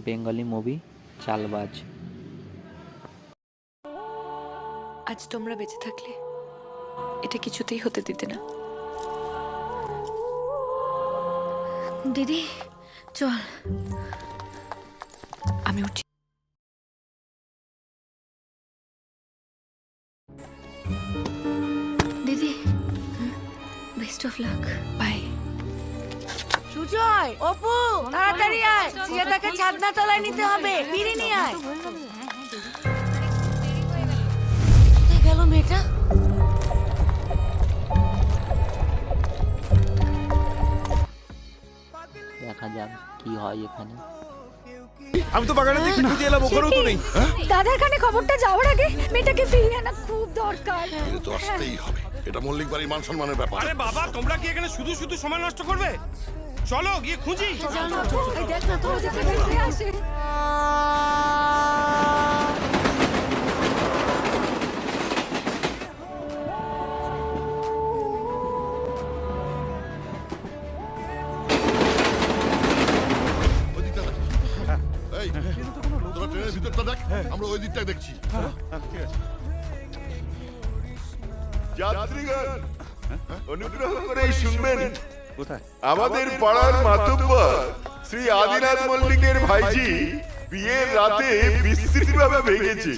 Bengali movie চালবাজ। আজ তোমরা বেঁচে থাকলে এটা কিছুতেই হতে দিতে না। দিদি চল। আমি উঠি। দিদি best of luck. Bye. Sujoy, Apu, তাড়াতাড়ি আয়, সিয়াদাকে ছাদনা তলায় নিতে হবে, ফিরে নিয়ে আয়। কোথায় গেল মেয়েটা? দেখা যাক কি হয় এখানে। আমি তো বাগানে দেখে খুঁজে এলাম, ওখানেও তো নেই। দাদার কানে খবরটা যাওয়ার আগে মেয়েটাকে ফিরিয়ে আনা খুব দরকার। এটা তো আসতেই হবে, এটা মল্লিক বাড়ির মান সম্মানের ব্যাপার। আরে বাবা, তোমরা কি এখানে শুধু শুধু সময় নষ্ট করবে? চলো গিয়ে খুঁজি। এই দেখ না তো, ওদিকে ফিরে আসে। ওই দিকটা দেখ। এই, তোরা ট্রেনের ভিতরটা দেখ, আমরা ওই দিকটা দেখছি। যাত্রীগণ, অনুগ্রহ করে শুনবেন। কোথায়? আমাদের পাড়ার মাতব্বর শ্রী আদিনাথ মল্লিকের ভাইজি বিয়ের রাতে বিস্তৃতভাবে ভেঙেছে।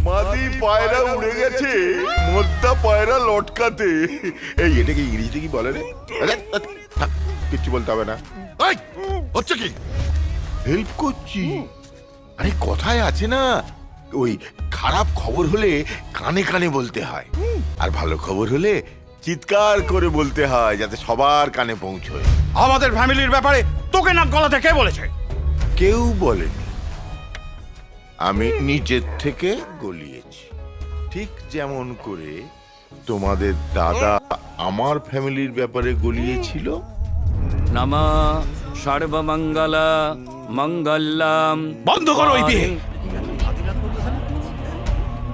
মাদি পায়রা উড়ে গেছে মোদ্দা পায়রা লটকাতে। এই এটাকে ইংরেজিতে কি বলে রে? কিচ্ছু বলতে হবে না, এই, হচ্ছে কি? হেল্প করছি। আরে কথায় আছে না, ওই খারাপ খবর হলে কানে কানে বলতে হয়, আর ভালো খবর হলে চিৎকার করে বলতে হয়, যাতে সবার কানে পৌঁছয়। আমাদের ফ্যামিলির ব্যাপারে তোকে নাক গলাতে কে বলেছে? কেউ বলেনি, আমি নিজের থেকে গলিয়েছি। ঠিক যেমন করে তোমাদের দাদা আমার ফ্যামিলির ব্যাপারে গলিয়েছিল। নমঃ সর্বমঙ্গল মঙ্গলম। বন্ধ করো ওই বিয়ে।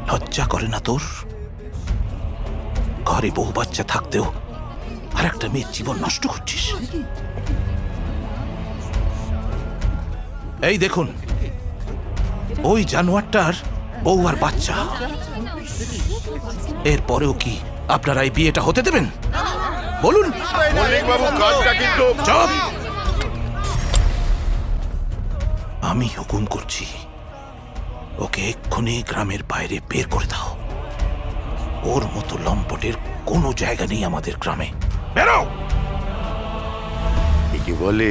লজ্জা করে না তোর? ঘরে বউ বাচ্চা থাকতেও আর একটা মেয়ের জীবন নষ্ট করছিস। এই দেখুন, ওই জানোয়ারটার বউ আর বাচ্চা। এরপরেও কি আপনারা এই বিয়েটা হতে দেবেন? বলুন। মল্লিক বাবু, কাজটা কিন্তু চুপ! আমি হুকুম করছি, ওকে এক্ষুনি গ্রামের বাইরে বের করে দাও। ওর মতো লম্পটের কোনো জায়গা নেই আমাদের গ্রামে। বেরো! একে বলে